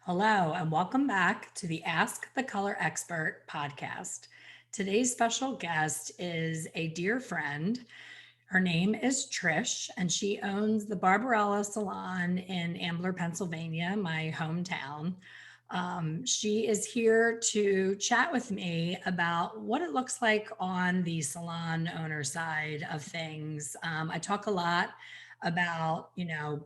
Hello, and welcome back to the Ask the Color Expert podcast. Today's special guest is a dear friend. Her name is Trish, and she owns the Barbarella Salon in Ambler, Pennsylvania, my hometown. She is here to chat with me about what it looks like on the salon owner side of things. I talk a lot about,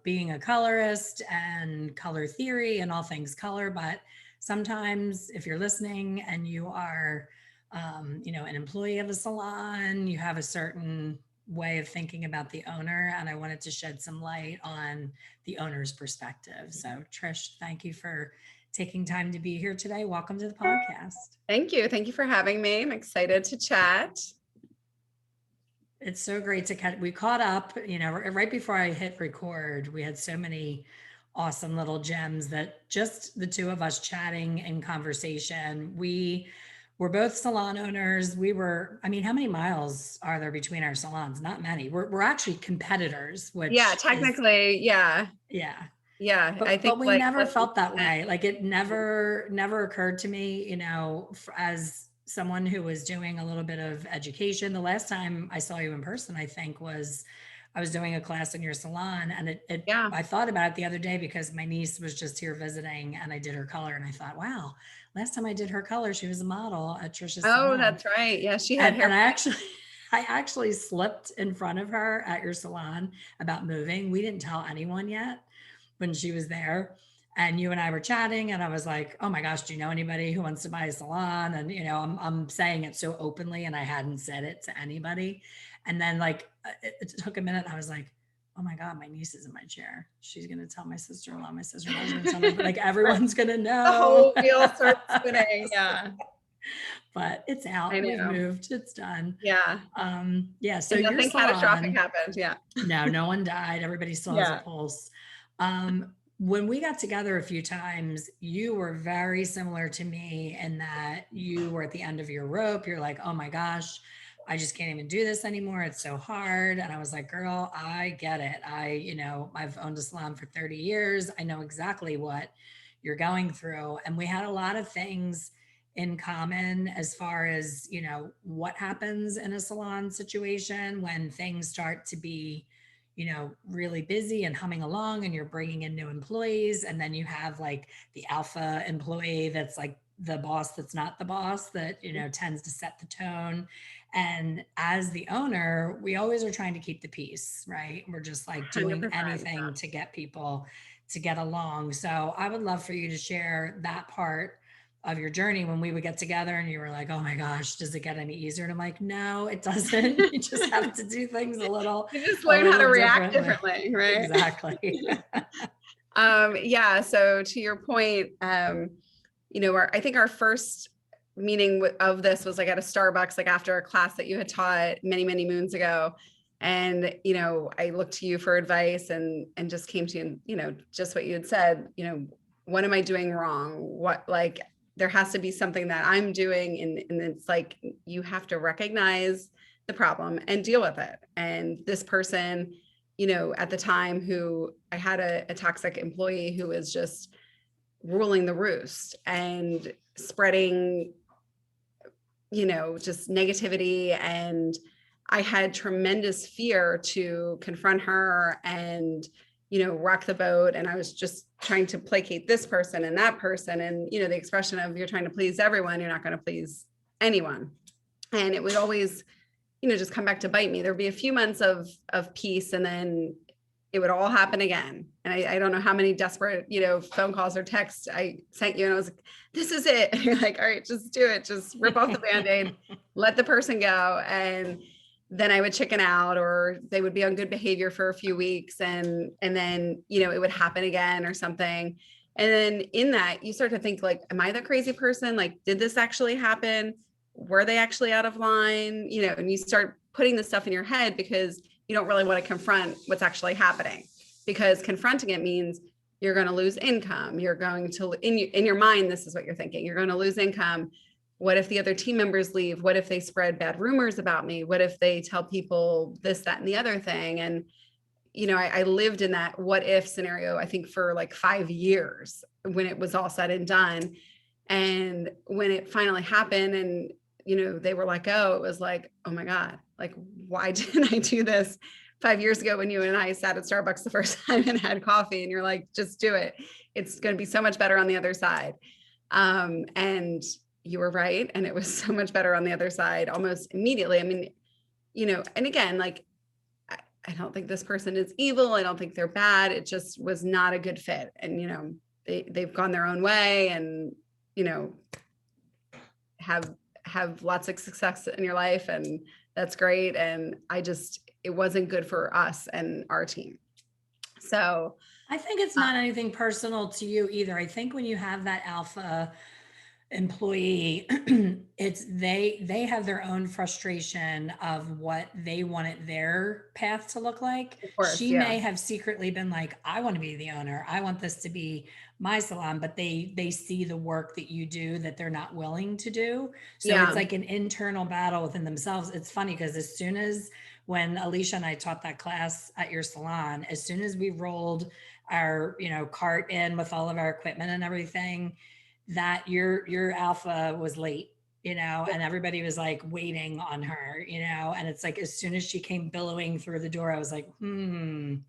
being a colorist and color theory and all things color, but sometimes if you're listening and you are, an employee of a salon, you have a certain way of thinking about the owner, and I wanted to shed some light on the owner's perspective. So, Trish, thank you for taking time to be here today. Welcome to the podcast. Thank you. Thank you for having me. I'm excited to chat. It's so great to catch. We caught up, right before I hit record. We had so many awesome little gems that just the two of us chatting in conversation. We were both salon owners. How many miles are there between our salons? Not many. We're actually competitors, Yeah, which is, technically, yeah. yeah. Yeah, I But think we like never less than felt that 10. way. Like it never occurred to me, as someone who was doing a little bit of education. The last time I saw you in person, I think was I was doing a class in your salon, and Yeah. I thought about it the other day because my niece was just here visiting and I did her color, and I thought, wow, last time I did her color, she was a model at Trisha's Oh, salon. that's right. Yeah, she had hair. And I actually slipped in front of her at your salon about moving. We didn't tell anyone yet when she was there. And you and I were chatting, and I was like, "Oh my gosh, do you know anybody who wants to buy a salon?" And I'm saying it so openly, and I hadn't said it to anybody. And then it took a minute. And I was like, "Oh my god, my niece is in my chair. She's gonna tell my sister-in-law. My sister-in-law's gonna tell my like Right. everyone's gonna The know." whole wheel starts spinning. Yeah, But it's I out. We've know. moved. It's done. Yeah. Yeah. So And your nothing catastrophic salon, happened. Yeah. no one died. Everybody still has a Yeah. pulse. When we got together a few times, you were very similar to me in that you were at the end of your rope. You're like, oh my gosh, I just can't even do this anymore. It's so hard. And I was like, girl, I get it. I've owned a salon for 30 years. I know exactly what you're going through. And we had a lot of things in common as far as, what happens in a salon situation when things start to be, really busy and humming along and you're bringing in new employees. And then you have like the alpha employee that's like the boss that's not the boss that, tends to set the tone. And as the owner, we always are trying to keep the peace, right? We're just like doing 100%. anything to get people to get along. So I would love for you to share that part of your journey when we would get together and you were like, oh my gosh, does it get any easier? And I'm like, no, it doesn't. You just have to do things You just a learn how to little react differently. differently, right? Exactly. Yeah. So to your point, I think our first meeting of this was like at a Starbucks, like after a class that you had taught many, many moons ago. And, I looked to you for advice and just came to you, just what you had said, what am I doing wrong? What, like, there has to be something that I'm doing. And it's like, you have to recognize the problem and deal with it. And this person, at the time who I had a toxic employee who was just ruling the roost and spreading, just negativity. And I had tremendous fear to confront her and, rock the boat. And I was just trying to placate this person and that person. And, the expression of you're trying to please everyone, you're not going to please anyone. And it would always, just come back to bite me. There'd be a few months of peace, and then it would all happen again. And I don't know how many desperate, phone calls or texts I sent you. And I was like, this is it. And you're like, all right, just do it. Just rip off the Band-Aid, let the person go. And then I would chicken out, or they would be on good behavior for a few weeks. And then, it would happen again or something. And then in that, you start to think like, am I the crazy person? Like, did this actually happen? Were they actually out of line? And you start putting this stuff in your head because you don't really want to confront what's actually happening, because confronting it means you're going to lose income. You're going to, in your mind, this is what you're thinking. You're going to lose income. What if the other team members leave? What if they spread bad rumors about me? What if they tell people this, that, and the other thing? And, I lived in that what if scenario, I think for like 5 years when it was all said and done. And when it finally happened and, they were like, oh, it was like, oh my God, like, why didn't I do this 5 years ago when you and I sat at Starbucks the first time and had coffee? And you're like, just do it. It's going to be so much better on the other side. And you were right. And it was so much better on the other side almost immediately. I mean, and again, like, I don't think this person is evil. I don't think they're bad. It just was not a good fit. And, they've gone their own way and, have lots of success in your life. And that's great. And it wasn't good for us and our team. So I think it's not anything personal to you either. I think when you have that alpha employee, it's they have their own frustration of what they wanted their path to look like. of course, She yeah. may have secretly been like, I want to be the owner, I want this to be my salon, but they see the work that you do that they're not willing to do. So Yeah. it's like an internal battle within themselves. It's funny because as soon as when Alicia and I taught that class at your salon, as soon as we rolled our cart in with all of our equipment and everything, that your alpha was late, and everybody was like waiting on her, and it's like as soon as she came billowing through the door, I was like, I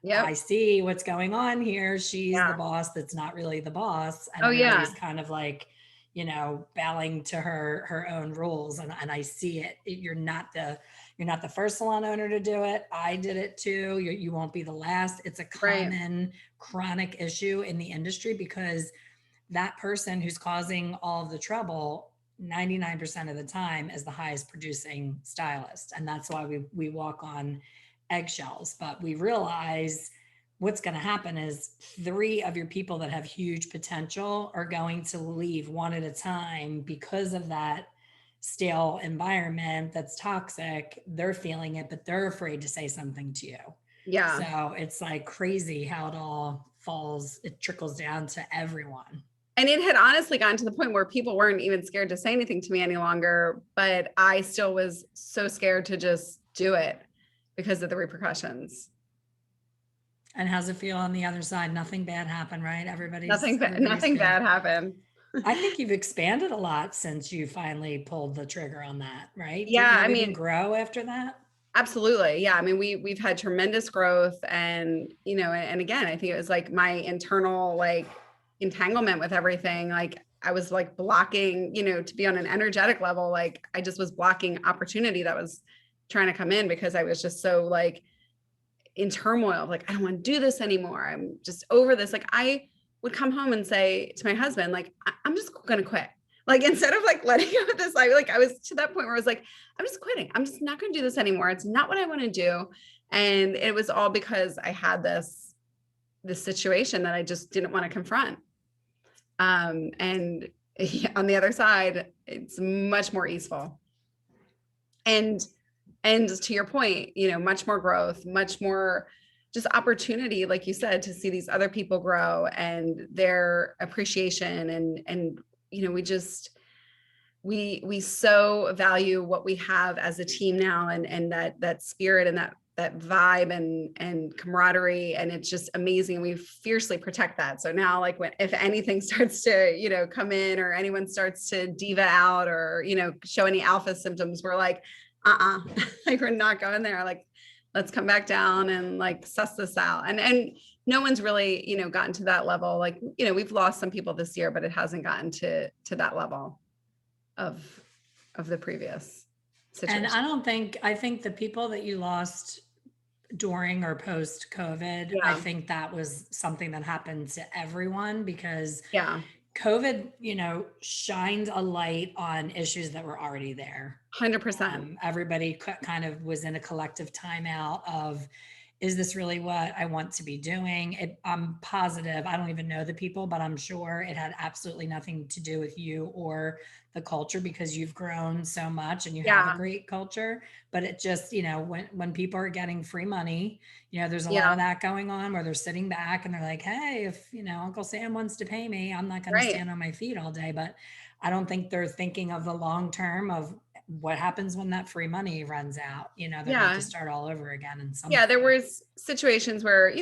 Yep. see what's going on here. She's the Yeah. boss that's not really the boss, and Oh yeah. everybody's kind of like, bowing to her own rules. And I see it. You're not the first salon owner to do it. I did it too. You won't be the last. It's a Right. common chronic issue in the industry because that person who's causing all of the trouble 99% of the time is the highest producing stylist. And that's why we walk on eggshells. But we realize what's going to happen is 3 of your people that have huge potential are going to leave one at a time because of that stale environment that's toxic. They're feeling it, but they're afraid to say something to you. Yeah. So it's like crazy how it all falls, it trickles down to everyone. And it had honestly gotten to the point where people weren't even scared to say anything to me any longer, but I still was so scared to just do it because of the repercussions. And how's it feel on the other side? Nothing bad happened, right? Nothing Everybody's good. bad happened. I think you've expanded a lot since you finally pulled the trigger on that, right? Yeah, Didn't I everything mean, grow after that? absolutely. Yeah, I mean, we've had tremendous growth, and and again, I think it was like my internal like entanglement with everything. Like I was like blocking, to be on an energetic level, like I just was blocking opportunity that was trying to come in because I was just so like in turmoil, like I don't want to do this anymore. I'm just over this. Like I would come home and say to my husband, like, I'm just gonna quit. Like instead of like letting go of this, I was to that point where I was like, I'm just quitting. I'm just not gonna do this anymore. It's not what I want to do. And it was all because I had this situation that I just didn't want to confront. And on the other side, it's much more easeful. And to your point, much more growth, much more just opportunity, like you said, to see these other people grow and their appreciation. And we so value what we have as a team now, and that spirit and that vibe and camaraderie, and it's just amazing. We fiercely protect that. So now, like if anything starts to come in, or anyone starts to diva out, or show any alpha symptoms, we're like, like we're not going there. Like, let's come back down and like suss this out. And no one's really gotten to that level. Like we've lost some people this year, but it hasn't gotten to that level of the previous situation. And I think the people that you lost during or post COVID, I Yeah. think that was something that happened to everyone because Yeah. COVID, shined a light on issues that were already there. 100%. Everybody kind of was in a collective timeout of, is this really what I want to be doing? I'm positive, I don't even know the people, but I'm sure it had absolutely nothing to do with you or the culture because you've grown so much and you have a Yeah. great culture. But it just, when people are getting free money, there's a lot Yeah. of that going on where they're sitting back and they're like, hey, if, Uncle Sam wants to pay me, I'm not going to Right. stand on my feet all day. But I don't think they're thinking of the long term of what happens when that free money runs out. They're going to have to Yeah. start all over again in some Yeah. There form. was situations where,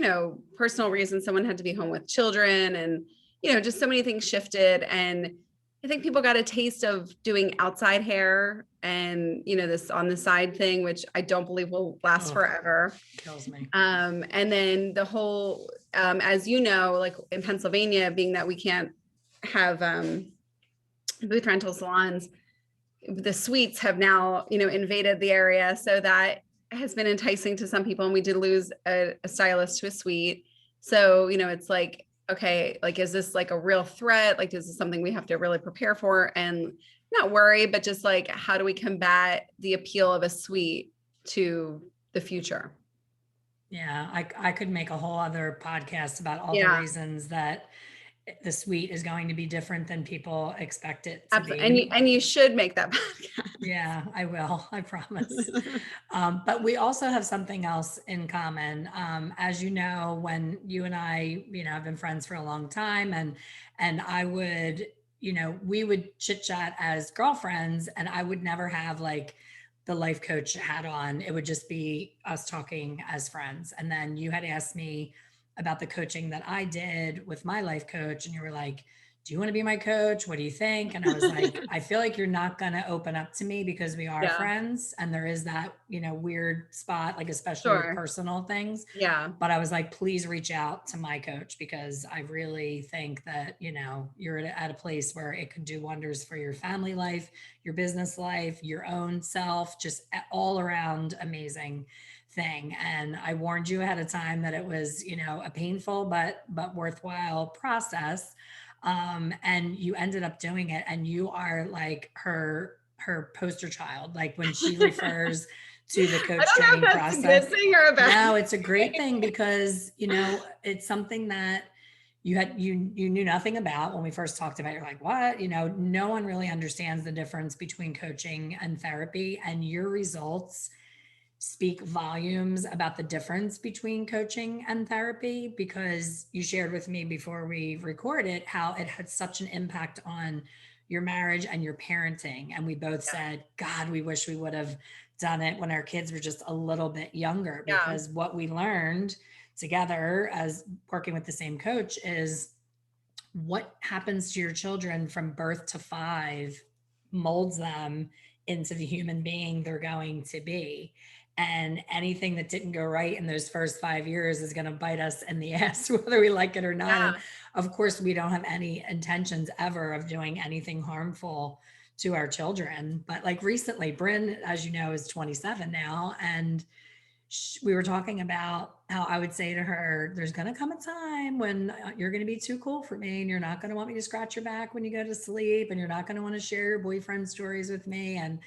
personal reasons someone had to be home with children and, just so many things shifted. And I think people got a taste of doing outside hair and, this on the side thing, which I don't believe will last Oh, forever. kills me. And then the whole, as you know, like in Pennsylvania, being that we can't have booth rental salons, the suites have now, invaded the area. So that has been enticing to some people. And we did lose a stylist to a suite. So, it's like, okay, like, is this like a real threat? Like, is this something we have to really prepare for and not worry, but just like, how do we combat the appeal of a suite to the future? Yeah, I could make a whole other podcast about all the Yeah, reasons that the suite is going to be different than people expect it to absolutely. be. And you should make that podcast. Yeah, I will. I promise. But we also have something else in common. As you know, when you and I, have been friends for a long time, and I would, we would chit chat as girlfriends, and I would never have like the life coach hat on. It would just be us talking as friends. And then you had asked me about the coaching that I did with my life coach, and you were like, do you want to be my coach? What do you think? And I was like, I feel like you're not going to open up to me because we are Yeah, friends. And there is that, weird spot, like, especially with sure. personal things. Yeah, But I was like, please reach out to my coach because I really think that, you're at a place where it could do wonders for your family life, your business life, your own self, just all around amazing thing. And I warned you ahead of time that it was, a painful but worthwhile process, and you ended up doing it, and you are like her poster child, like when she refers to the I coach don't know if training that's a good process. thing or a bad No, it's a great thing. thing because it's something that you knew nothing about when we first talked about it. You're like, what? No one really understands the difference between coaching and therapy, and your results speak volumes about the difference between coaching and therapy because you shared with me before we recorded how it had such an impact on your marriage and your parenting. And we both said, God, we wish we would have done it when our kids were just a little bit younger, Yeah, because what we learned together as working with the same coach is what happens to your children from birth to 5 molds them into the human being they're going to be. And anything that didn't go right in those first 5 years is going to bite us in the ass, whether we like it or not. And yeah. of course, we don't have any intentions ever of doing anything harmful to our children. But like recently, Bryn, as you know, is 27 now. And we were talking about how I would say to her, there's going to come a time when you're going to be too cool for me and you're not going to want me to scratch your back when you go to sleep and you're not going to want to share your boyfriend stories with me. And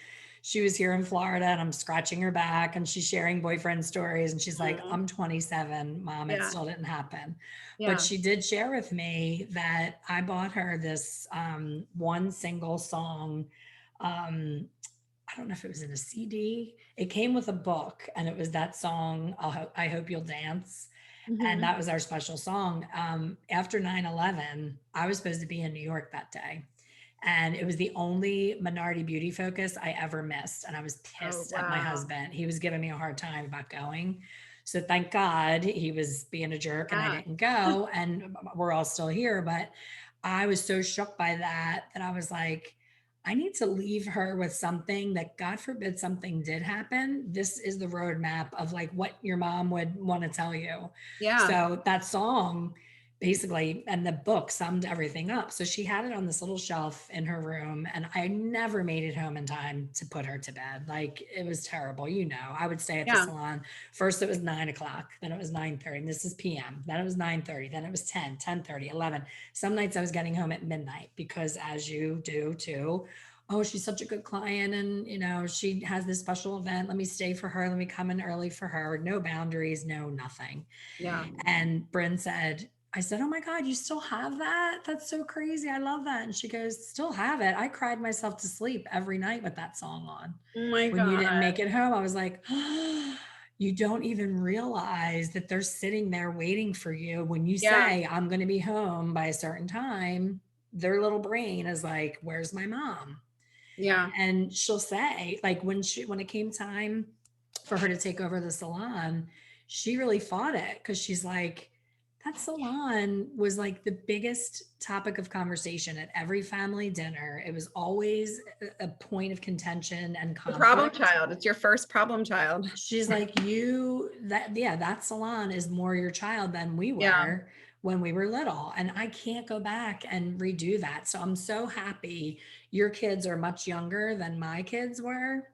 she was here in Florida and I'm scratching her back and she's sharing boyfriend stories. And she's like, Mhm. I'm 27, Mom, it Yeah, still didn't happen. But yeah. she did share with me that I bought her this one single song. Um, I don't know if it was in a CD. It came with a book, and it was that song, I Hope You'll Dance. And Mhm. that was our special song. After 9/11, I was supposed to be in New York that day. And it was the only minority beauty focus I ever missed. And I was Oh, pissed at my wow. husband. He was giving me a hard time about going. So thank God he was being a jerk and I Yeah, didn't go. And we're all still here. But I was so shook by that I was like, I need to leave her with something that, God forbid, something did happen. This is the roadmap of like what your mom would want to tell you. yeah, So that song basically, and the book summed everything up. So she had it on this little shelf in her room, and I never made it home in time to put her to bed. Like it was terrible. I would stay at the yeah, salon. First it was 9 o'clock, then it was 9:30. And this is PM. Then it was 9:30. Then it was 10, 10:30, 11. Some nights I was getting home at midnight because, as you do too, oh, she's such a good client, and she has this special event. Let me stay for her. Let me come in early for her. No boundaries, no nothing. yeah. And Bryn said, I said, "Oh my God, you still have that? That's so crazy. I love that." And she goes, "Still have it. I cried myself to sleep every night with that song on. Oh my When you God. didn't make it home." I was like, "Oh, you don't even realize that they're sitting there waiting for you. When you Yeah. say, I'm going to be home by a certain time, their little brain is like, where's my mom?" Yeah. And she'll say, like, when it came time for her to take over the salon, she really fought it because she's like, that salon was like the biggest topic of conversation at every family dinner. It was always a point of contention and The problem conflict. child. It's your first problem child. She's like, yeah, that salon is more your child than we Yeah. were when we were little. And I can't go back and redo that. So I'm so happy your kids are much younger than my kids were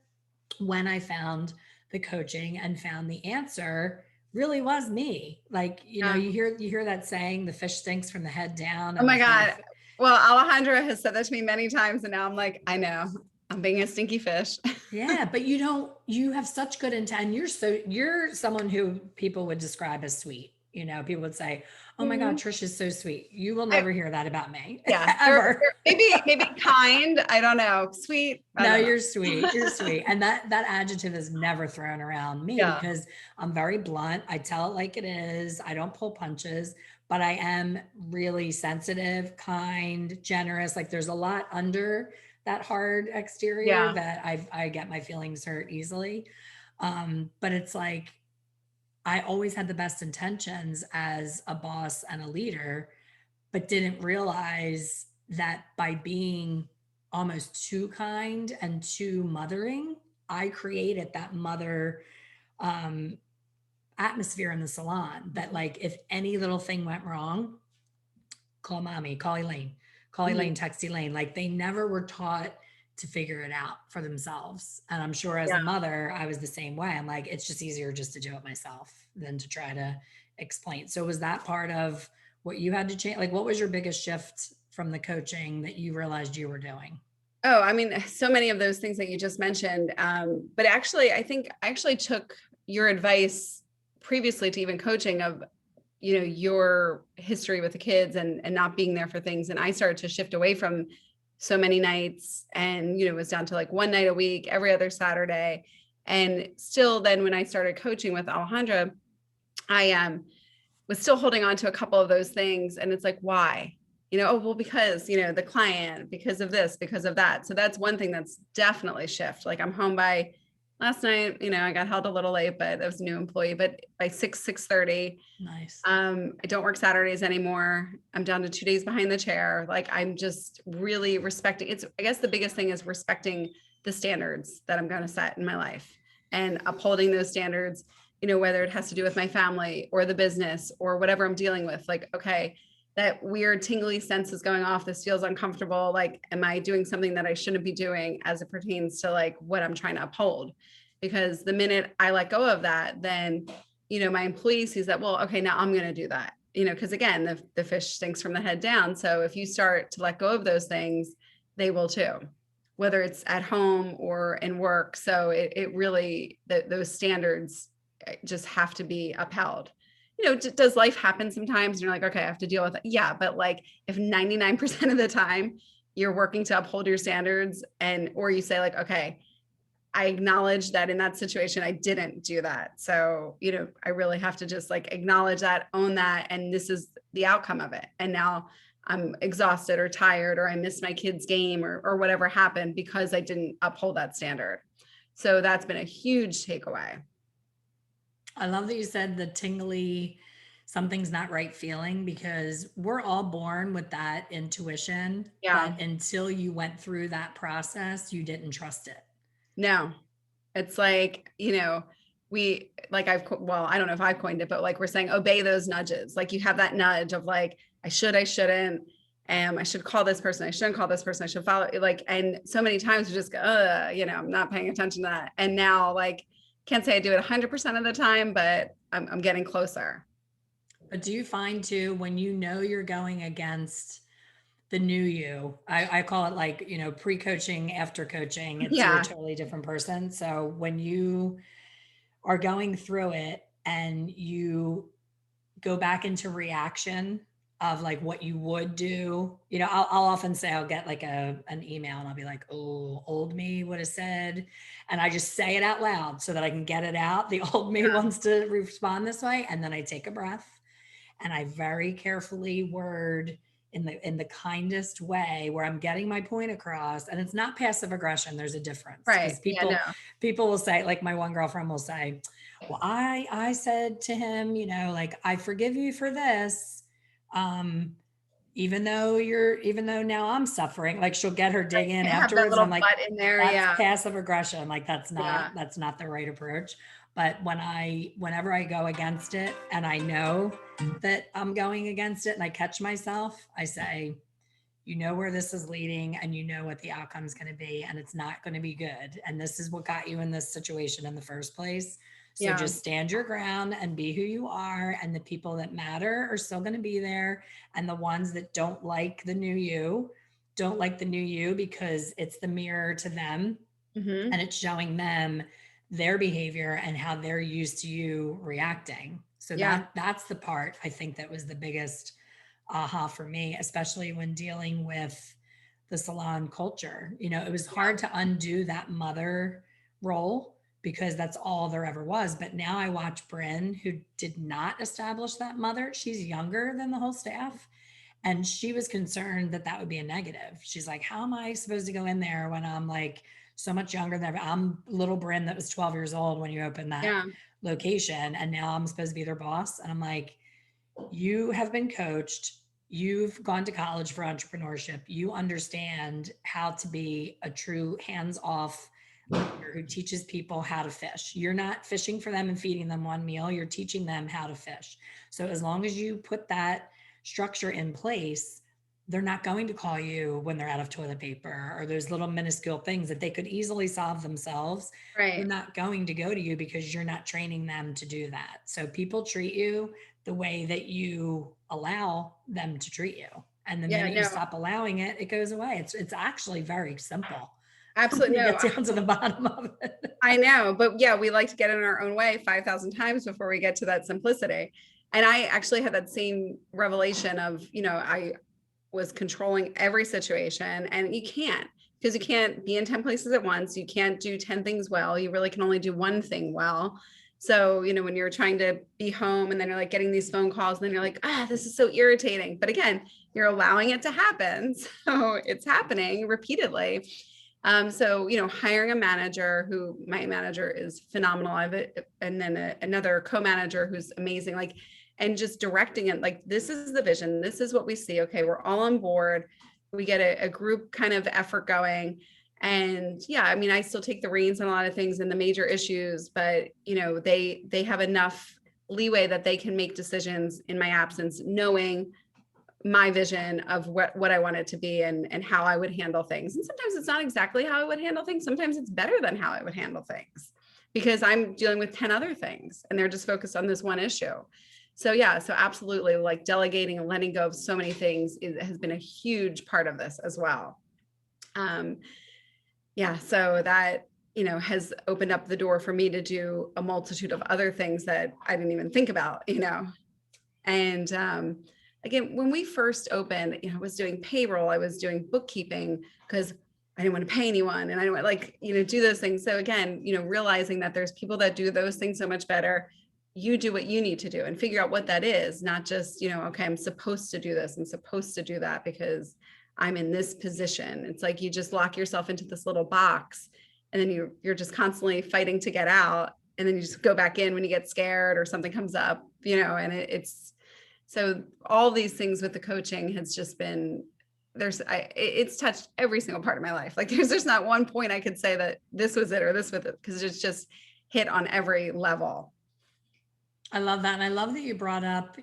when I found the coaching and found the answer really was me. Like, Yeah. you hear that saying, the fish stinks from the head down Oh and my the head. God. Well, Alejandra has said that to me many times, and now I'm like, I know, I'm being a stinky fish. Yeah, but you have such good intent. You're someone who people would describe as sweet. People would say, "Oh my God, Mhm. Trish is so sweet." You will I, never hear that about me yeah, ever. maybe kind. I don't know. Sweet. I No, don't you're sweet. You're know. sweet. And that adjective is never thrown around me Yeah. because I'm very blunt. I tell it like it is. I don't pull punches, but I am really sensitive, kind, generous. Like there's a lot under that hard exterior Yeah. that I get my feelings hurt easily. But it's like I always had the best intentions as a boss and a leader, but didn't realize that by being almost too kind and too mothering, I created that mother um, atmosphere in the salon that, like, if any little thing went wrong, call mommy, call Mhm. Elaine, text Elaine. Like, they never were taught to figure it out for themselves. And I'm sure as Yeah. a mother, I was the same way. I'm like, it's just easier just to do it myself than to try to explain. So, was that part of what you had to change? Like, what was your biggest shift from the coaching that you realized you were doing? Oh, I mean, so many of those things that you just mentioned. But actually, I think I actually took your advice previously to even coaching of, your history with the kids and not being there for things. And I started to shift away from so many nights and, it was down to like one night a week, every other Saturday. And still then when I started coaching with Alejandra, I was still holding on to a couple of those things. And it's like, why? Oh, well, because, the client, because of this, because of that. So that's one thing that's definitely shift. Like I'm home by last night, I got held a little late, but it was a new employee, but by 6:30. Nice. I don't work Saturdays anymore. I'm down to 2 days behind the chair. Like I'm just really respecting it's, I guess the biggest thing is respecting the standards that I'm going to set in my life and upholding those standards, whether it has to do with my family or the business or whatever I'm dealing with. Like, okay, that weird tingly sense is going off. This feels uncomfortable. Like, am I doing something that I shouldn't be doing as it pertains to like what I'm trying to uphold? Because the minute I let go of that, then my employee sees that, well, okay, now I'm going to do that, because again, the fish stinks from the head down. So if you start to let go of those things, they will too, whether it's at home or in work. So it really, those standards just have to be upheld. Does life happen sometimes? And you're like, okay, I have to deal with it. Yeah. But like if 99% of the time you're working to uphold your standards or you say like, okay, I acknowledge that in that situation, I didn't do that. So, I really have to just like acknowledge that, own that, and this is the outcome of it. And now I'm exhausted or tired, or I missed my kid's game or whatever happened because I didn't uphold that standard. So that's been a huge takeaway. I love that you said the tingly, something's not right feeling because we're all born with that intuition, Yeah. but until you went through that process, you didn't trust it. No, it's like, we like well, I don't know if I've coined it, but like we're saying, obey those nudges. Like you have that nudge of like, I should, I shouldn't. I should call this person. I shouldn't call this person. I should follow like, and so many times we just go, I'm not paying attention to that. And now like, can't say I do it 100% of the time, but I'm getting closer. But do you find too, when you know you're going against the new you, I call it like, pre-coaching, after coaching, you're a Yeah. totally different person. So when you are going through it and you go back into reaction of like what you would do. You know, I'll often say I'll get like an email and I'll be like, oh, old me would have said, and I just say it out loud so that I can get it out. The old me Yeah. wants to respond this way, and then I take a breath and I very carefully word in the kindest way where I'm getting my point across, and it's not passive aggression. There's a difference Right. because Yeah. No. people will say, like my one girlfriend will say, well, I said to him, you know, like, I forgive you for this, um even though now I'm suffering. Like, she'll get her dig in I have that afterwards and I'm little like, butt in there. that's Yeah. passive aggression. Like, Yeah. that's not the right approach. But whenever I go against it and I know that I'm going against it and I catch myself, I say, you know where this is leading and you know what the outcome is going to be, and it's not going to be good, and this is what got you in this situation in the first place. So Yeah. just stand your ground and be who you are, and the people that matter are still going to be there, and the ones that don't like the new you because it's the mirror to them, Hmm. and it's showing them their behavior and how they're used to you reacting. So Yeah. that's the part I think that was the biggest aha for me, especially when dealing with the salon culture. You know, it was hard to undo that mother role because that's all there ever was. But now I watch Bryn, who did not establish that mother. She's younger than the whole staff. And she was concerned that that would be a negative. She's like, how am I supposed to go in there when I'm like so much younger than I'm little Bryn that was 12 years old when you opened that Yeah. location. And now I'm supposed to be their boss. And I'm like, you have been coached. You've gone to college for entrepreneurship. You understand how to be a true hands off leader who teaches people how to fish. You're not fishing for them and feeding them one meal, you're teaching them how to fish. So as long as you put that structure in place, they're not going to call you when they're out of toilet paper or those little minuscule things that they could easily solve themselves. They're Right. not going to go to you because you're not training them to do that. So people treat you the way that you allow them to treat you. And the Yeah. minute you No. stop allowing it, it goes away. It's actually very simple when Absolutely. you No. get down to the bottom of it. I know, but yeah, we like to get in our own way 5,000 times before we get to that simplicity. And I actually had that same revelation of, I was controlling every situation, and you can't, because you can't be in 10 places at once. You can't do 10 things well. You really can only do one thing well. So, when you're trying to be home and then you're like getting these phone calls and then you're like, this is so irritating. But again, you're allowing it to happen. So it's happening repeatedly. So, hiring a manager who my manager is phenomenal. And then another co-manager who's amazing, like, and just directing it, like, this is the vision. This is what we see. Okay. We're all on board. We get a group kind of effort going. And yeah, I mean, I still take the reins on a lot of things and the major issues, but they have enough leeway that they can make decisions in my absence, knowing my vision of what I want it to be and how I would handle things. And sometimes it's not exactly how I would handle things. Sometimes it's better than how I would handle things because I'm dealing with 10 other things and they're just focused on this one issue. So yeah, so absolutely, like, delegating and letting go of so many things has been a huge part of this as well. Yeah, so that, has opened up the door for me to do a multitude of other things that I didn't even think about, and again, when we first opened, I was doing payroll, I was doing bookkeeping because I didn't want to pay anyone and I didn't want, like, do those things. So again, realizing that there's people that do those things so much better. You do what you need to do and figure out what that is, not just, okay, I'm supposed to do this, I'm supposed to do that because I'm in this position. It's like you just lock yourself into this little box and then you're just constantly fighting to get out. And then you just go back in when you get scared or something comes up, and it's so all these things with the coaching has just been it's touched every single part of my life. Like there's not one point I could say that this was it or this was it, because it's just hit on every level. I love that. And I love that you brought up,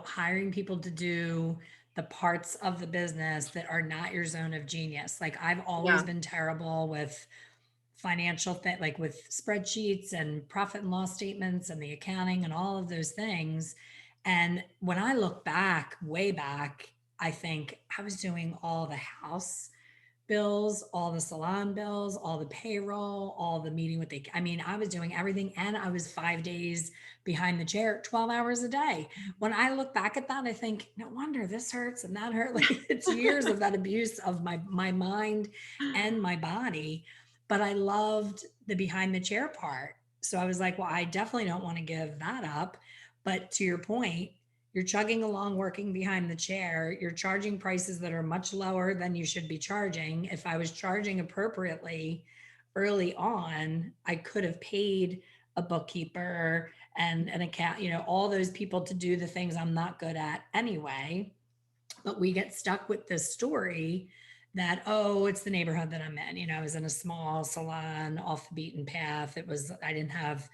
hiring people to do the parts of the business that are not your zone of genius. Like, I've always Yeah. been terrible with financial thing, like with spreadsheets and profit and loss statements and the accounting and all of those things. And when I look back, way back, I think I was doing all the house bills, all the salon bills, all the payroll, all the meeting with I mean, I was doing everything and I was 5 days behind the chair, 12 hours a day. When I look back at that, I think, no wonder this hurts and that hurt. Like it's years of that abuse of my mind and my body. But I loved the behind the chair part. So I was like, well, I definitely don't want to give that up. But to your point, you're chugging along working behind the chair. You're charging prices that are much lower than you should be charging. If I was charging appropriately early on, I could have paid a bookkeeper and an account, all those people to do the things I'm not good at anyway. But we get stuck with this story that, oh, it's the neighborhood that I'm in. I was in a small salon off the beaten path. I didn't have,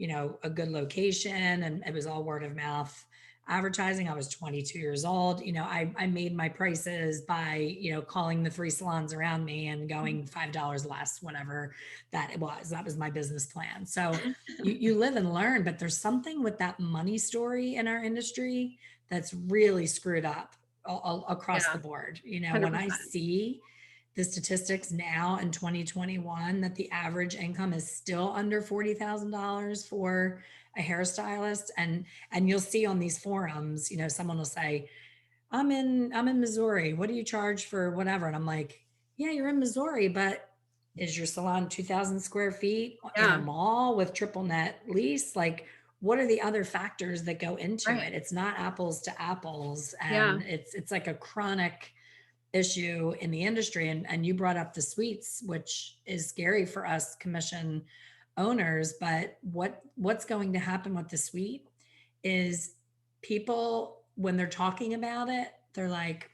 a good location, and it was all word of mouth advertising. I was 22 years old. I made my prices by, calling the 3 salons around me and going $5 less, whatever that it was. That was my business plan. So you live and learn, but there's something with that money story in our industry that's really screwed up all across the Yeah, board. When I 100%. see the statistics now in 2021 that the average income is still under $40,000 for a hairstylist, and you'll see on these forums, someone will say, I'm in Missouri. What do you charge for whatever? And I'm like, yeah, you're in Missouri, but is your salon 2,000 square feet in a Yeah, mall with triple net lease? Like, what are the other factors that go into right. it? It's not apples to apples, Yeah, and it's like a chronic issue in the industry. And you brought up the suites, which is scary for us commission owners. But what's going to happen with the suite is people, when they're talking about it, they're like,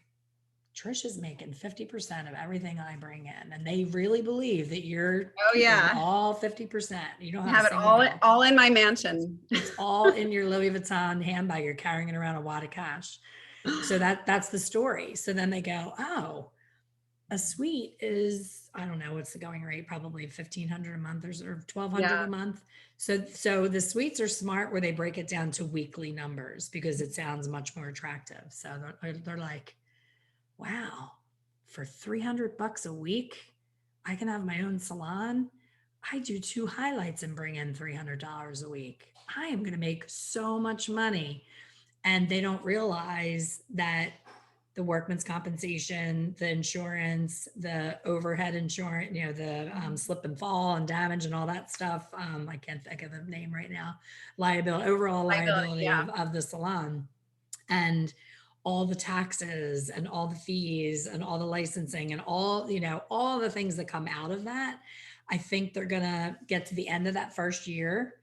Trish is making 50% of everything I bring in. And they really believe that you're oh keeping yeah, all 50%. You don't have a have it single bill. all in my mansion. It's all in your Louis Vuitton handbag. You're carrying it around a wad of cash. So that's the story. So then they go, oh, a suite is, I don't know what's the going rate, probably 1,500 a month or 1,200 a Yeah, month. So the suites are smart where they break it down to weekly numbers because it sounds much more attractive. So they're like, wow, for 300 bucks a week, I can have my own salon. I do 2 highlights and bring in $300 a week. I am going to make so much money. And they don't realize that the workman's compensation, the insurance, the overhead insurance, the slip and fall and damage and all that stuff. I can't think of the name right now. Liability, overall liability. liability of the salon, and all the taxes and all the fees and all the licensing and all the things that come out of that. I think they're gonna get to the end of that first year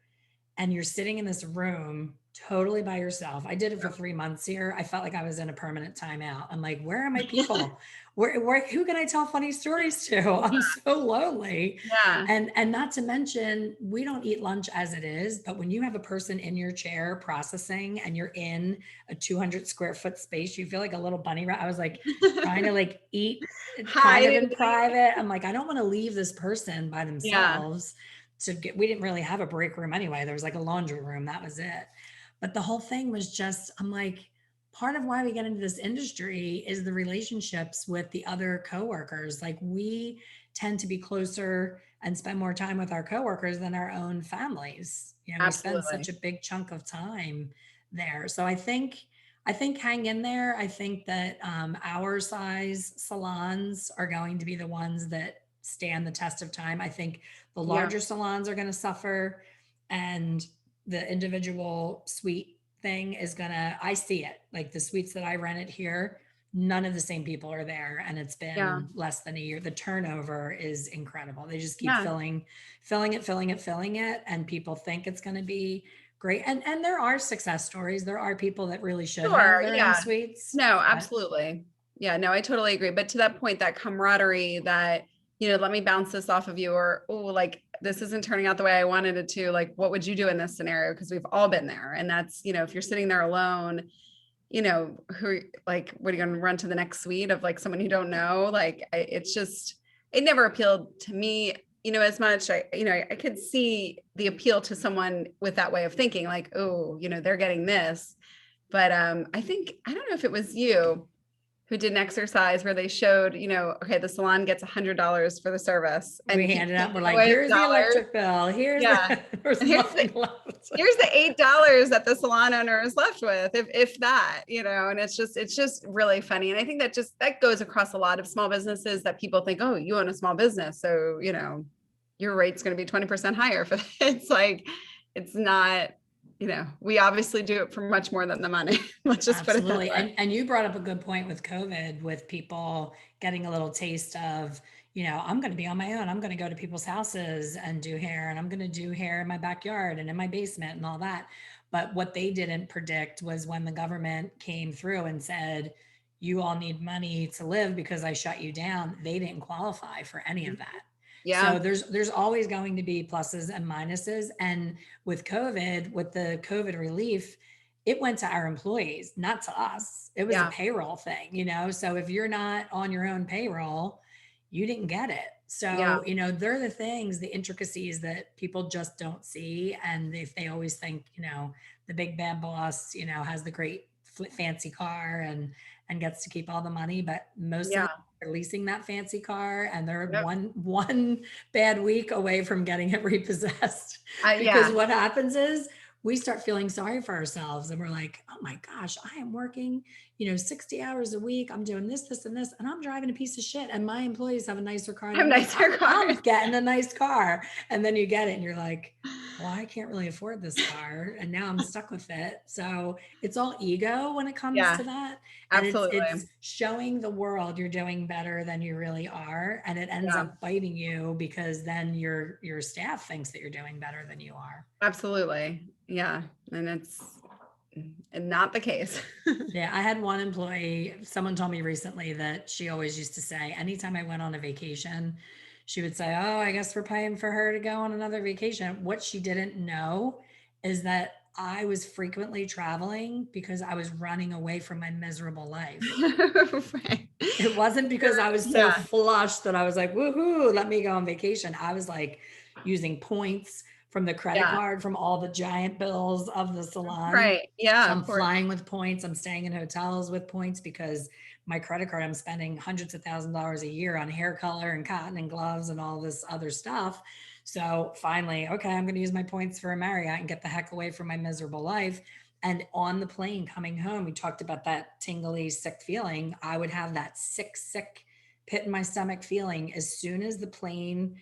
and you're sitting in this room totally by yourself. I did it for Yeah. 3 months here. I felt like I was in a permanent timeout. I'm like, where are my people? Who can I tell funny stories to? I'm so lonely. Yeah, And not to mention, we don't eat lunch as it is, but when you have a person in your chair processing and you're in a 200 square foot space, you feel like a little bunny rat. I was like trying to like eat kind of hiding. in private. I'm like, I don't want to leave this person by Yeah, themselves we didn't really have a break room anyway. There was like a laundry room. That was it. But the whole thing was just, I'm like, part of why we get into this industry is the relationships with the other coworkers. Like we tend to be closer and spend more time with our coworkers than our own families. We spend such absolutely. a big chunk of time there. So I think hang in there. I think that our size salons are going to be the ones that stand the test of time. I think the Yeah, larger salons are going to suffer, and the individual suite thing is going to, I see it like the suites that I rented here. None of the same people are there, and it's yeah, been less than a year. The turnover is incredible. They just keep yeah. filling it, and people think it's going to be great. And there are success stories. There are people that really should have Sure. their own Yeah. suites, No, but absolutely. Yeah, no, I totally agree. But to that point, that camaraderie that, let me bounce this off of you, or, oh, like this isn't turning out the way I wanted it to, like, what would you do in this scenario? Because we've all been there. And that's, if you're sitting there alone, who, like, what are you going to run to the next suite of like someone you don't know? Like, it's just, it never appealed to me, as much. I could see the appeal to someone with that way of thinking, like, oh, they're getting this. But I think, I don't know if it was you, who did an exercise where they showed, okay, the salon gets $100 for the service, We and people handed up, we're take like, away here's the dollars. electric bill. Here's Yeah. the, there's And nothing left. here's the $8 that the salon owner is left with, if that, and it's just really funny. And I think that goes across a lot of small businesses, that people think, oh, you own a small business, so your rate's going to be 20% higher for that. It's like, it's not, we obviously do it for much more than the money. Let's just put it that Absolutely. way. And you brought up a good point with COVID, with people getting a little taste of, I'm going to be on my own. I'm going to go to people's houses and do hair, and I'm going to do hair in my backyard and in my basement and all that. But what they didn't predict was when the government came through and said, you all need money to live because I shut you down, they didn't qualify for any of that. Yeah. So there's always going to be pluses and minuses. And with COVID, with the COVID relief, it went to our employees, not to us. It was a Yeah. payroll thing. So if you're not on your own payroll, you didn't get it. Yeah. So, they're the things, the intricacies that people just don't see. And if they always think, the big bad boss, has the great fancy car and gets to keep all the money, but most of Yeah. them are leasing that fancy car, and they're Yep. one bad week away from getting it repossessed. Because Yeah. what happens is we start feeling sorry for ourselves, and we're like, oh my gosh, I am working 60 hours a week. I'm doing this, and this, and I'm driving a piece of shit. And my employees have a nicer car Have than me. nicer I'm cars. getting a nice car. And then you get it and you're like, well, I can't really afford this car. And now I'm stuck with it. So it's all ego when it comes Yeah, to that. And absolutely. it's showing the world you're doing better than you really are. And it ends Yeah. up biting you, because then your staff thinks that you're doing better than you are. Absolutely. Yeah. And it's not the case. Yeah, I had one employee, someone told me recently that she always used to say, anytime I went on a vacation, she would say, oh, I guess we're paying for her to go on another vacation. What she didn't know is that I was frequently traveling because I was running away from my miserable life. Right. It wasn't because I was so Yeah. flush that I was like, woohoo, let me go on vacation. I was like using points from the credit Yeah. card from all the giant bills of the salon. Right. Yeah. So I'm Of course. flying with points. I'm staying in hotels with points, because my credit card, I'm spending hundreds of $1,000s a year on hair color and cotton and gloves and all this other stuff. So finally, okay, I'm going to use my points for a Marriott and get the heck away from my miserable life. And on the plane coming home, we talked about that tingly, sick feeling. I would have that sick pit in my stomach feeling as soon as the plane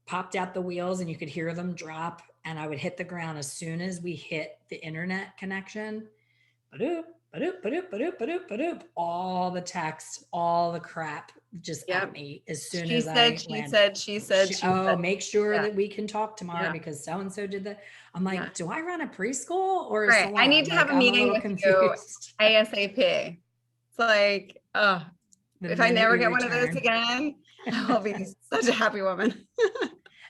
popped out the wheels and you could hear them drop, and I would hit the ground as soon as we hit the internet connection. Badoop, badoop, badoop, badoop, badoop, badoop. All the text, all the crap just at me as soon She as said, I she land. said, she said, she Oh, said. make sure Yeah. that we can talk tomorrow Yeah. because so-and-so did that. I'm like, Yeah. do I run a preschool or a Right. salon? I need to have Like, a I'm meeting little with you confused. ASAP. It's like, oh, The if I minute never you get one of those return. again, I'll be such a happy woman.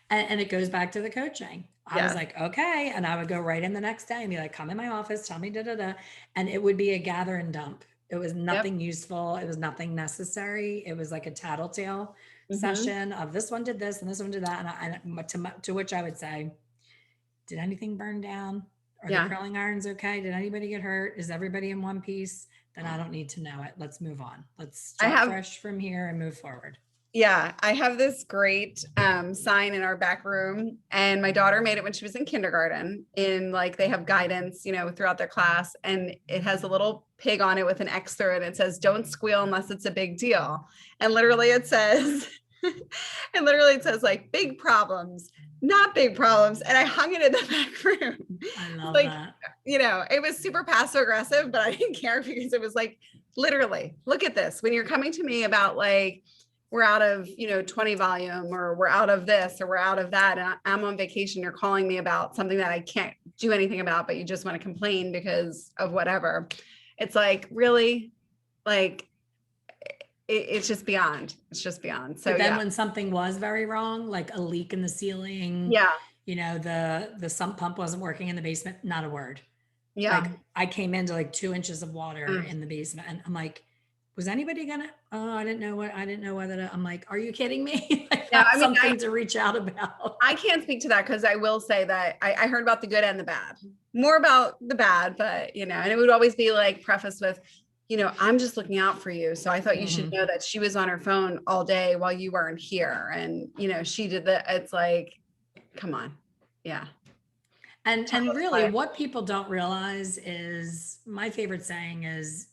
And it goes back to the coaching. I was Yeah. like, okay. And I would go right in the next day and be like, come in my office, tell me da da da. And it would be a gather and dump. It was nothing useful. It was nothing necessary. It was like a tattletale Mhm. session of this one did this and this one did that. To which I would say, did anything burn down? Are the Yeah. curling irons okay? Did anybody get hurt? Is everybody in one piece? Then I don't need to know it. Let's move on. Let's start fresh from here and move forward. Yeah, I have this great sign in our back room, and my daughter made it when she was in kindergarten. In like they have guidance, throughout their class, and it has a little pig on it with an X through it. It says, "Don't squeal unless it's a big deal." And literally, it says, like big problems, not big problems. And I hung it in the back room. I love like, that. It was super passive aggressive, but I didn't care because it was like, literally, look at this. When you're coming to me about like, we're out of 20 volume, or we're out of this, or we're out of that, and I'm on vacation, you're calling me about something that I can't do anything about, but you just want to complain because of whatever. It's like, really, like it's just beyond. So but then when something was very wrong, like a leak in the ceiling, the sump pump wasn't working in the basement, not a word. Like I came into like 2 inches of water in the basement, and I'm like, was anybody gonna, I didn't know whether I'm like, are you kidding me? Something to reach out about. I can't speak to that, because I will say that I heard about the good and the bad, more about the bad, but and it would always be like prefaced with, I'm just looking out for you. So I thought you should Mhm. know that she was on her phone all day while you weren't here. And, she did that. It's like, come on. Yeah. Tell And us really why. what people don't realize is my favorite saying is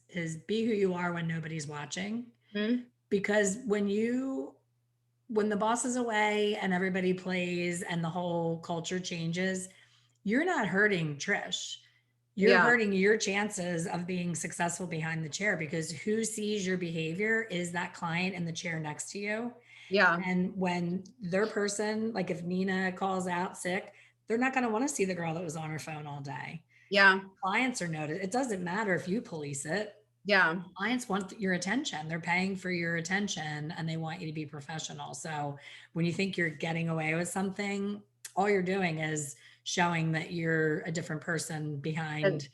be who you are when nobody's watching. Mhm. Because when the boss is away and everybody plays and the whole culture changes, you're not hurting Trish. You're Yeah. hurting your chances of being successful behind the chair because who sees your behavior is that client in the chair next to you. Yeah. And when their person, like if Nina calls out sick, they're not going to want to see the girl that was on her phone all day. Yeah. Clients are noticed. It doesn't matter if you police it. Yeah. Clients want your attention. They're paying for your attention and they want you to be professional. So when you think you're getting away with something, all you're doing is showing that you're a different person And behind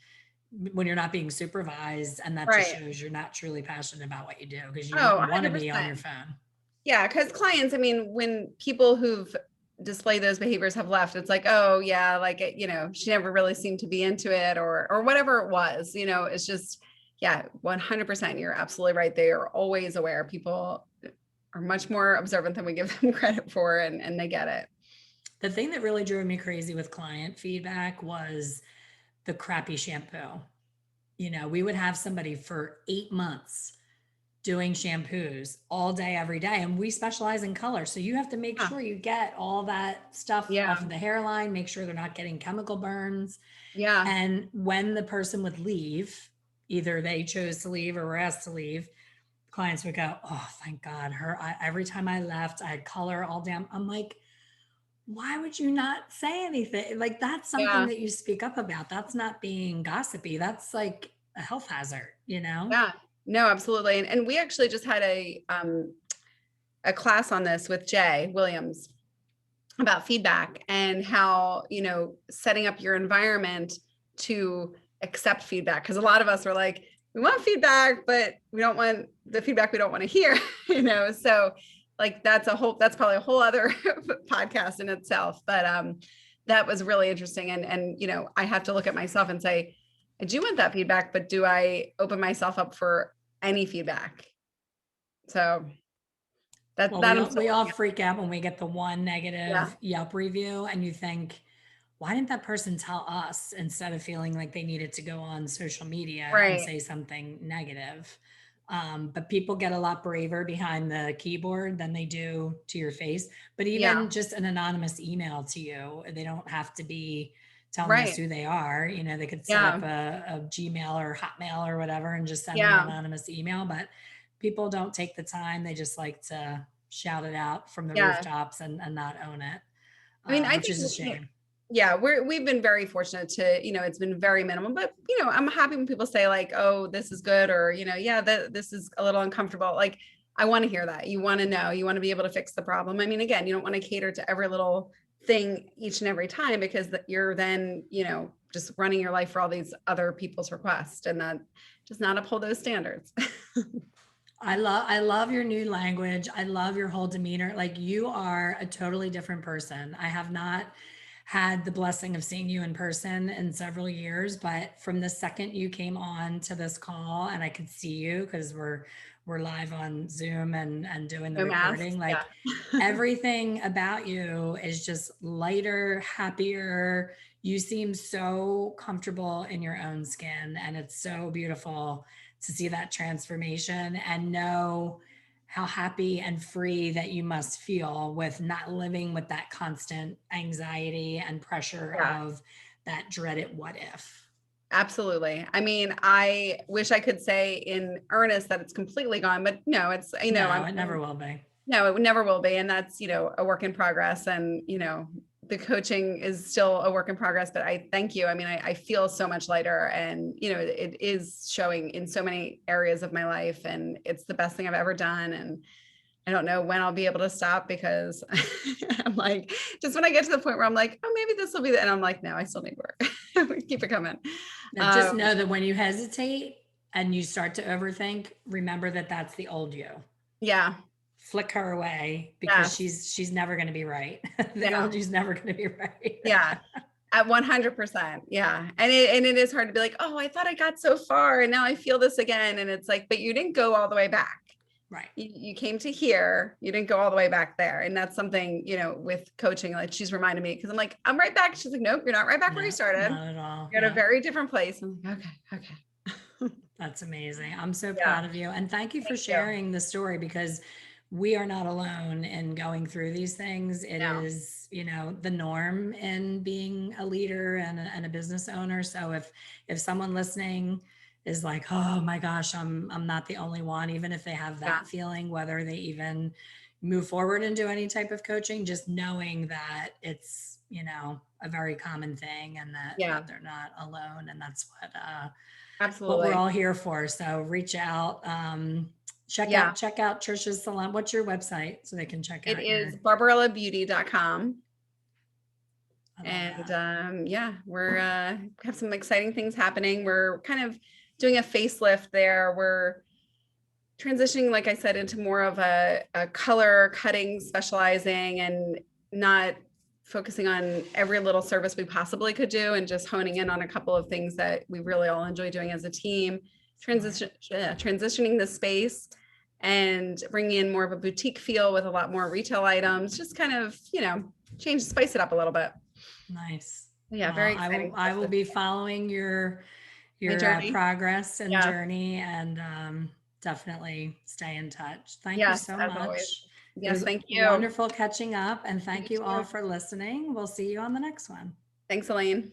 when you're not being supervised. And that just right. shows you're not truly passionate about what you do because you Oh, don't want to be on 100%. your phone. Yeah, because clients, I mean, when people who've displayed those behaviors have left, it's like, oh yeah, like she never really seemed to be into it or whatever it was. It's just, yeah, 100%. You're absolutely right. They are always aware. People are much more observant than we give them credit for, and they get it. The thing that really drove me crazy with client feedback was the crappy shampoo. We would have somebody for 8 months doing shampoos all day, every day. And we specialize in color. So you have to make Yeah. sure you get all that stuff off Yeah. of the hairline, make sure they're not getting chemical burns. Yeah. And when the person would leave, either they chose to leave or were asked to leave, clients would go, oh, thank God. Every time I left, I had color all down. I'm like, why would you not say anything? Like, that's something Yeah. that you speak up about. That's not being gossipy. That's like a health hazard, you know? Yeah. No, absolutely. And we actually just had a class on this with Jay Williams about feedback and how, setting up your environment to accept feedback. Cause a lot of us are like, we want feedback, but we don't want the feedback we don't want to hear, So like that's probably a whole other podcast in itself. But that was really interesting. And I have to look at myself and say, I do want that feedback, but do I open myself up for any feedback? So Well, that we I'm all, still we all working on. freak out when we get the one Yeah. negative Yelp review, and you think, why didn't that person tell us instead of feeling like they needed to go on social media and Right. say something negative? But people get a lot braver behind the keyboard than they do to your face. But Yeah. even just an anonymous email to you, they don't have to be telling us Right. who they are. They could set Yeah. up a Gmail or Hotmail or whatever and just send an Yeah. anonymous email. But people don't take the time. They just like to shout it out from the Yeah. rooftops and not own it, I mean, I which think, is a shame. yeah, we've been very fortunate to, it's been very minimal, but I'm happy when people say like, oh, this is good, or, yeah, this is a little uncomfortable. Like, I want to hear that. You want to know, you want to be able to fix the problem. I mean, again, you don't want to cater to every little thing each and every time because you're then, just running your life for all these other people's requests and that does not uphold those standards. I love your new language. I love your whole demeanor. Like you are a totally different person. I have not had the blessing of seeing you in person in several years, but from the second you came on to this call and I could see you because we're live on Zoom and doing the No masks. recording, like Yeah. everything about you is just lighter, happier. You seem so comfortable in your own skin and it's so beautiful to see that transformation and know how happy and free that you must feel with not living with that constant anxiety and pressure Yeah. of that dreaded what if. Absolutely. I mean, I wish I could say in earnest that it's completely gone, but no, it's, No, it never will be. no, it never will be. And that's, a work in progress. And, the coaching is still a work in progress, but I thank you. I mean, I feel so much lighter and, it is showing in so many areas of my life and it's the best thing I've ever done. And I don't know when I'll be able to stop because I'm like, just when I get to the point where I'm like, oh, maybe this will be the, and I'm like, no, I still need work. Keep it coming. Now, just know that when you hesitate and you start to overthink, remember that that's the old you. Yeah. Flick her away because Yes. she's never going to be right. The Yeah. old you's never going to be right. Yeah. At 100%. Yeah. And it is hard to be like, oh, I thought I got so far and now I feel this again. And it's like, but you didn't go all the way back. Right. You came to here, you didn't go all the way back there. And that's something, with coaching, like she's reminded me, because I'm like, I'm right back. She's like, nope, you're not right back where you No, started. not at all. You're at a Yeah. very different place. I'm like, okay. That's amazing. I'm so Yeah. proud of you. And thank you for Thank you. sharing the story, because we are not alone in going through these things. It No. is, the norm in being a leader and a business owner. So if someone listening is like, oh my gosh, I'm not the only one, even if they have Yeah. that feeling, whether they even move forward and do any type of coaching, just knowing that it's, a very common thing, and Yeah. that they're not alone. And that's what we're Absolutely. all here for. So reach out, check Yeah. out check out Trisha's salon. What's your website so they can check It out is your? barbarellabeauty.com. I love And that. yeah, we're have some exciting things happening. We're kind of doing a facelift there. We're transitioning, like I said, into more of a color cutting, specializing, and not focusing on every little service we possibly could do, and just honing in on a couple of things that we really all enjoy doing as a team. Smart. Transitioning the space and bringing in more of a boutique feel with a lot more retail items, just kind of, spice it up a little bit. Nice. Yeah, Well, very exciting I stuff will this be following your my journey. progress and Yeah. journey, and definitely stay in touch. Thank you Yes, so as always. much. It Yes, was thank you. wonderful catching up, and You thank you all too. for listening. We'll see you on the next one. Thanks, Elaine.